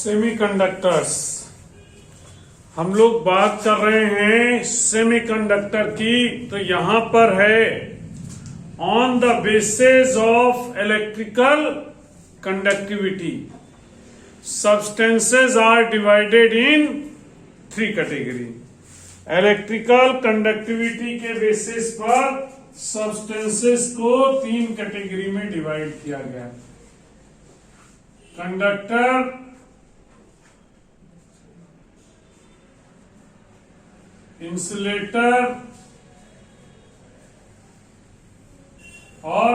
Semiconductors. हम लोग बात कर रहे हैं सेमीकंडक्टर की। तो यहां पर है on the basis of electrical conductivity substances are divided in 3 category. Electrical conductivity के बेसिस पर सब्सटेंसेस को 3 कैटेगरी में डिवाइड किया गया। कंडक्टर, इंसुलेटर और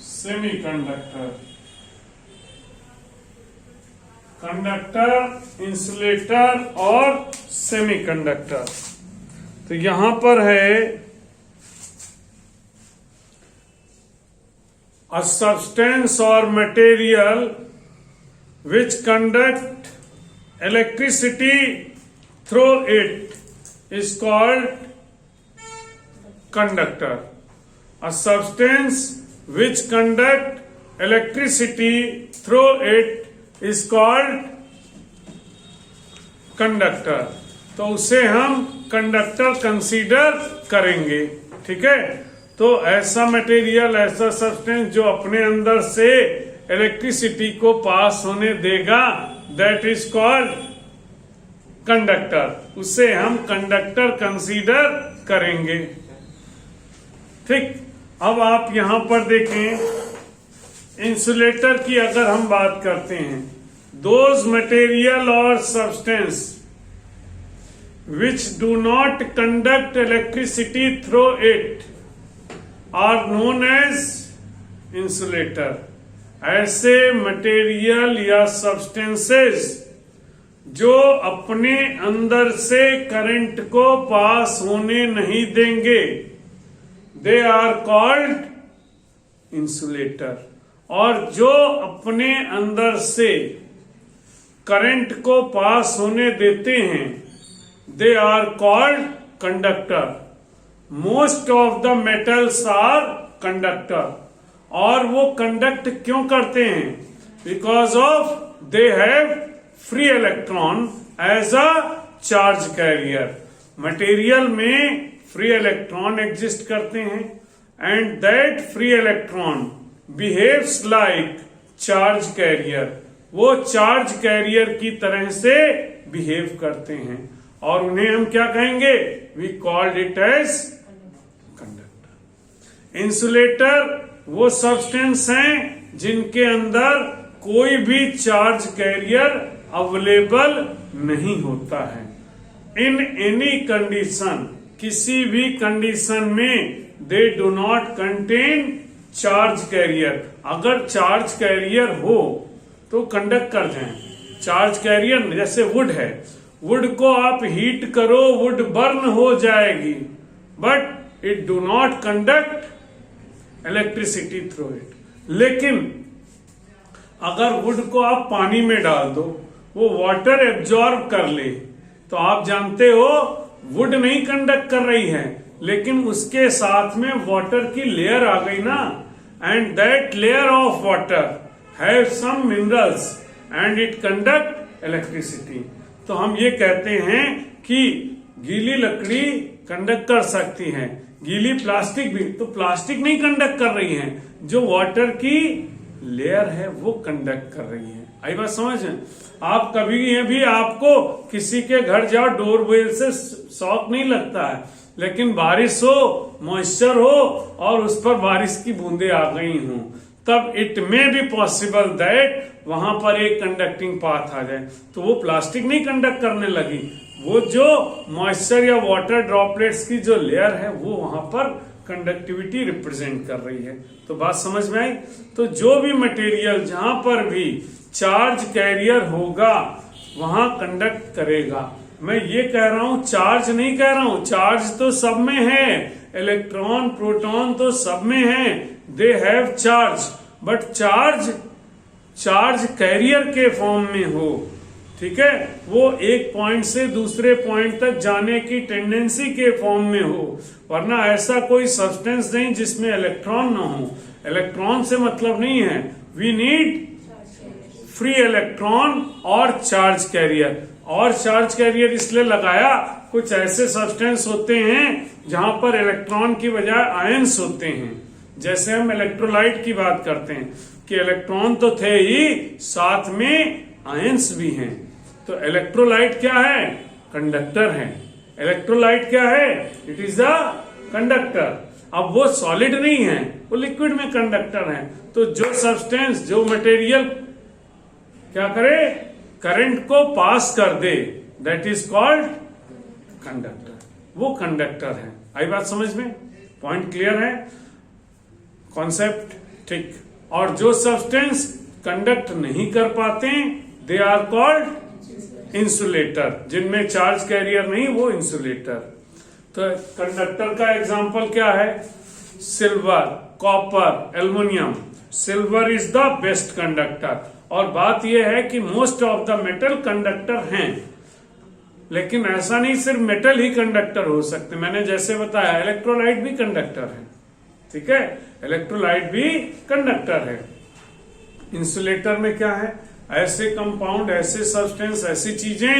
सेमीकंडक्टर। कंडक्टर, इंसुलेटर और सेमीकंडक्टर। तो यहां पर है a substance or material which conduct electricity through it is called conductor. A substance which conduct electricity through it is called conductor. तो उसे हम कंडक्टर कंसीडर करेंगे। ठीक है, तो ऐसा मटेरियल, ऐसा सब्सटेंस जो अपने अंदर से इलेक्ट्रिसिटी को पास होने देगा, दैट इज कॉल्ड कंडक्टर। उसे हम कंडक्टर कंसीडर करेंगे। ठीक, अब आप यहां पर देखें, इंसुलेटर की अगर हम बात करते हैं, दोज मटेरियल और substance which do not conduct electricity through it are known as insulator. ऐसे मटेरियल या सब्सटेंसेस जो अपने अंदर से करंट को पास होने नहीं देंगे, दे आर कॉल्ड इंसुलेटर। और जो अपने अंदर से करंट को पास होने देते हैं, they are called conductor. Most of the metals are conductor. और वो कंडक्ट क्यों करते हैं? Because of they have free electron as a charge carrier. Material में फ्री इलेक्ट्रॉन एग्जिस्ट करते हैं and that free electron behaves like charge carrier. वो charge carrier की तरह से बिहेव करते हैं और उन्हें हम क्या कहेंगे? We called it as conductor. Insulator वो सब्सटेंस हैं जिनके अंदर कोई भी चार्ज कैरियर अवेलेबल नहीं होता है। इन एनी कंडीशन, किसी भी कंडीशन में, they do not contain charge carrier. अगर चार्ज कैरियर हो तो कंडक्ट कर जाएं। चार्ज कैरियर जैसे वुड है, वुड को आप हीट करो, वुड बर्न हो जाएगी, but it do not conduct electricity through it. लेकिन अगर वुड को आप पानी में डाल दो, वो वाटर एब्जॉर्ब कर ले, तो आप जानते हो वुड नहीं कंडक्ट कर रही है, लेकिन उसके साथ में वाटर की लेयर आ गई ना, and that layer of water have some minerals and it conduct electricity. तो हम ये कहते हैं कि गीली लकड़ी कंडक्ट कर सकती है, गीली प्लास्टिक भी। तो प्लास्टिक नहीं कंडक्ट कर रही है, जो वाटर की लेयर है वो कंडक्ट कर रही है। आई बात समझ? आप कभी भी आपको किसी के घर जाओ, डोरबेल से शॉक नहीं लगता है, लेकिन बारिश हो, मॉइस्चर हो और उस पर बारिश की बूंदे आ गई हों, तब it may be possible that वहां पर एक कंडक्टिंग पाथ आ जाए। तो वो प्लास्टिक नहीं कंडक्ट करने लगी, वो जो मॉइस्चर या वाटर ड्रॉपलेट्स की जो लेयर है वो वहां पर कंडक्टिविटी रिप्रेजेंट कर रही है। तो बात समझ में आई? तो जो भी मटेरियल जहां पर भी चार्ज कैरियर होगा वहां कंडक्ट करेगा। मैं ये कह रहा हूं, चार्ज नहीं कह रहा हूं, चार्ज तो सब में है, इलेक्ट्रॉन प्रोटॉन तो सब में है, they have charge, but charge carrier के फॉर्म में हो। ठीक है, वो एक पॉइंट से दूसरे पॉइंट तक जाने की टेंडेंसी के फॉर्म में हो, वरना ऐसा कोई सब्सटेंस नहीं जिसमें इलेक्ट्रॉन ना हो। इलेक्ट्रॉन से मतलब नहीं है, वी नीड फ्री इलेक्ट्रॉन और चार्ज कैरियर। और चार्ज कैरियर इसलिए लगाया, कुछ ऐसे सब्सटेंस होते हैं जहां पर इलेक्ट्रॉन की बजाय आयंस होते हैं। जैसे हम इलेक्ट्रोलाइट की बात करते हैं कि इलेक्ट्रॉन तो थे ही, साथ में आयंस भी हैं। तो इलेक्ट्रोलाइट क्या है? कंडक्टर है। इलेक्ट्रोलाइट क्या है? It is a conductor. अब वो सॉलिड नहीं है, वो लिक्विड में कंडक्टर है। तो जो सब्सटेंस, जो मटेरियल क्या करे? करंट को पास कर दे, दैट इज कॉल्ड कंडक्टर। वो कंडक्टर है। आई बात समझ में? पॉइंट क्लियर है? कॉन्सेप्ट ठीक। और जो सब्सटेंस कंडक्ट नहीं कर पाते, दे आर कॉल्ड इंसुलेटर। जिनमें चार्ज कैरियर नहीं, वो इंसुलेटर। तो कंडक्टर का एग्जांपल क्या है? Silver, copper, aluminium. Silver is the best conductor. और बात यह है कि most of the metal conductor हैं, लेकिन ऐसा नहीं सिर्फ मेटल ही कंडक्टर हो सकते। मैंने जैसे बताया इलेक्ट्रोलाइट भी कंडक्टर है, ठीक है? इलेक्ट्रोलाइट भी कंडक्टर है। इंसुलेटर में क्या है? ऐसे कंपाउंड, ऐसे सब्सटेंस, ऐसी चीजें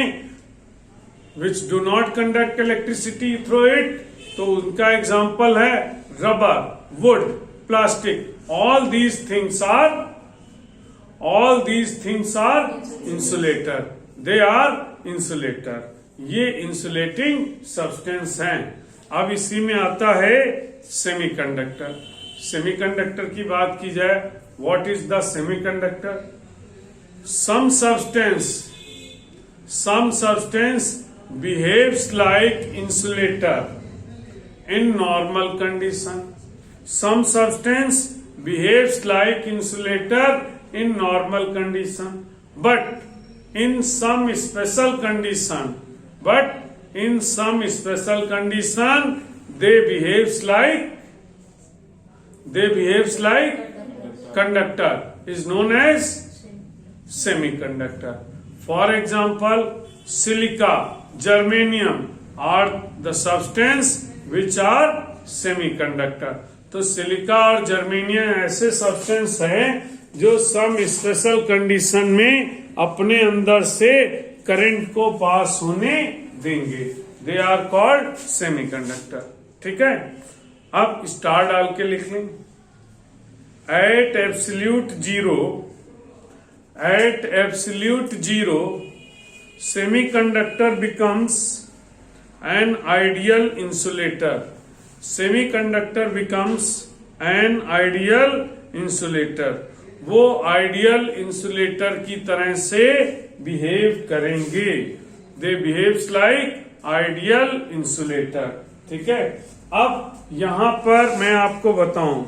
which do not conduct electricity through it. तो उनका एग्जांपल है rubber, wood, plastic. All these things are insulator. They are insulator. ये इंसुलेटिंग सब्सटेंस हैं। अब इसी में आता है सेमीकंडक्टर। सेमीकंडक्टर की बात की जाए, what is the semiconductor? some substance behaves like insulator in normal condition. Some substance behaves like insulator in normal condition, but in some special condition they behaves like conductor, is known as semiconductor. For example, silica, germanium are the substance which are semiconductor. तो silica और germanium ऐसे substance हैं जो some special condition में अपने अंदर से current को पास होने देंगे। They are called semiconductor. ठीक है, अब स्टार डाल के लिख लें। At absolute zero semiconductor becomes an ideal insulator. Semiconductor becomes an ideal insulator. वो आइडियल इंसुलेटर की तरह से बिहेव करेंगे। दे बिहेव्स लाइक आइडियल इंसुलेटर। ठीक है, अब यहां पर मैं आपको बताऊं,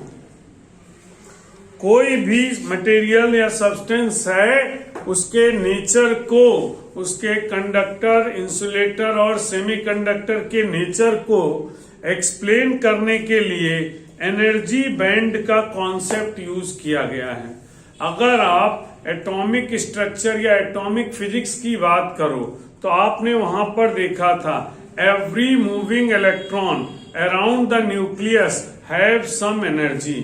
कोई भी मटेरियल या सब्सटेंस है, उसके नेचर को, उसके कंडक्टर, इंसुलेटर और सेमीकंडक्टर के नेचर को एक्सप्लेन करने के लिए एनर्जी बैंड का कॉन्सेप्ट यूज किया गया है। अगर आप एटॉमिक स्ट्रक्चर या एटॉमिक फिजिक्स की बात करो तो आपने वहां पर देखा था, every moving electron around the nucleus have some energy,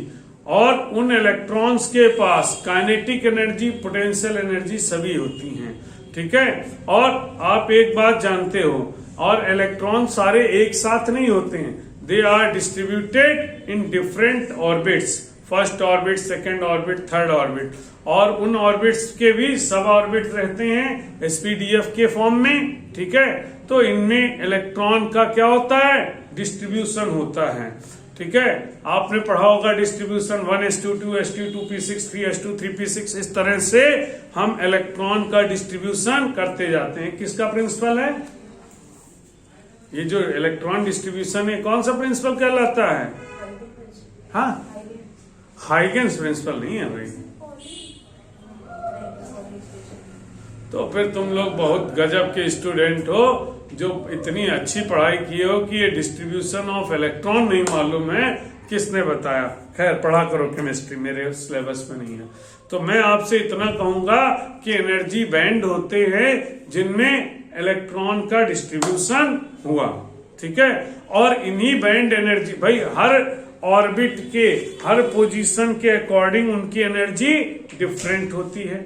और उन इलेक्ट्रॉन्स के पास काइनेटिक एनर्जी, पोटेंशियल एनर्जी सभी होती हैं। ठीक है, और आप एक बात जानते हो, और इलेक्ट्रॉन सारे एक साथ नहीं होते हैं। They are distributed in different orbits, first orbit, second orbit, third orbit, और उन ऑर्बिट्स के भी सब ऑर्बिट रहते हैं एसपीडीएफ के फॉर्म में। ठीक है, तो इनमें इलेक्ट्रॉन का क्या होता है? डिस्ट्रीब्यूशन होता है। ठीक है, आपने पढ़ा होगा distribution 1s2 2s2 2p6 3s2 3p6। इस तरह से हम इलेक्ट्रॉन का डिस्ट्रीब्यूशन करते जाते हैं। किसका प्रिंसिपल है? ये जो इलेक्ट्रॉन डिस्ट्रीब्यूशन है, कौन सा प्रिंसिपल कहलाता है? हाँ, हाइगेंस प्रिंसिपल नहीं है भाई। तो फिर तुम लोग बहुत गजब के स्टूडेंट हो जो इतनी अच्छी पढ़ाई किए हो कि ये डिस्ट्रीब्यूशन ऑफ इलेक्ट्रॉन नहीं मालूम है। किसने बताया? खैर, पढ़ा करो केमिस्ट्री, मेरे सिलेबस में नहीं है। तो मैं आपसे इतना कहूंगा कि एनर्जी बैंड होते हैं जिनमें इलेक्ट्रॉन का डिस्ट्रीब्यूशन हुआ। ठीक है, और इन्हीं बैंड एनर्जी, भाई हर ऑर्बिट के हर पोजीशन के अकॉर्डिंग उनकी एनर्जी डिफरेंट होती है।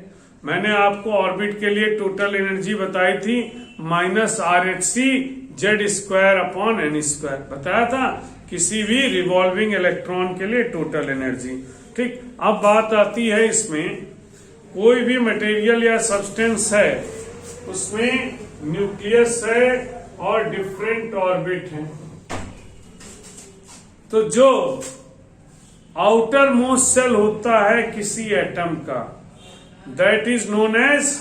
मैंने आपको ऑर्बिट के लिए टोटल एनर्जी बताई थी -RHC Z²/n² बताया था, किसी भी रिवॉल्विंग इलेक्ट्रॉन के लिए टोटल एनर्जी। ठीक, अब बात आती है इसमें कोई भी मटेरियल या सब्सटेंस है, उसमें न्यूक्लियस है और डिफरेंट ऑर्बिट है। तो जो आउटर मोस्ट सेल होता है किसी एटम का, that is known as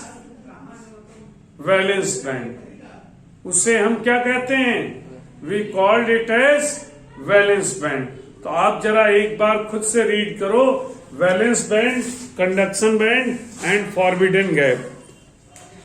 valence band. उसे हम क्या कहते हैं? We called it as valence band. तो आप जरा एक बार खुद से रीड करो, valence band, conduction band and forbidden gap.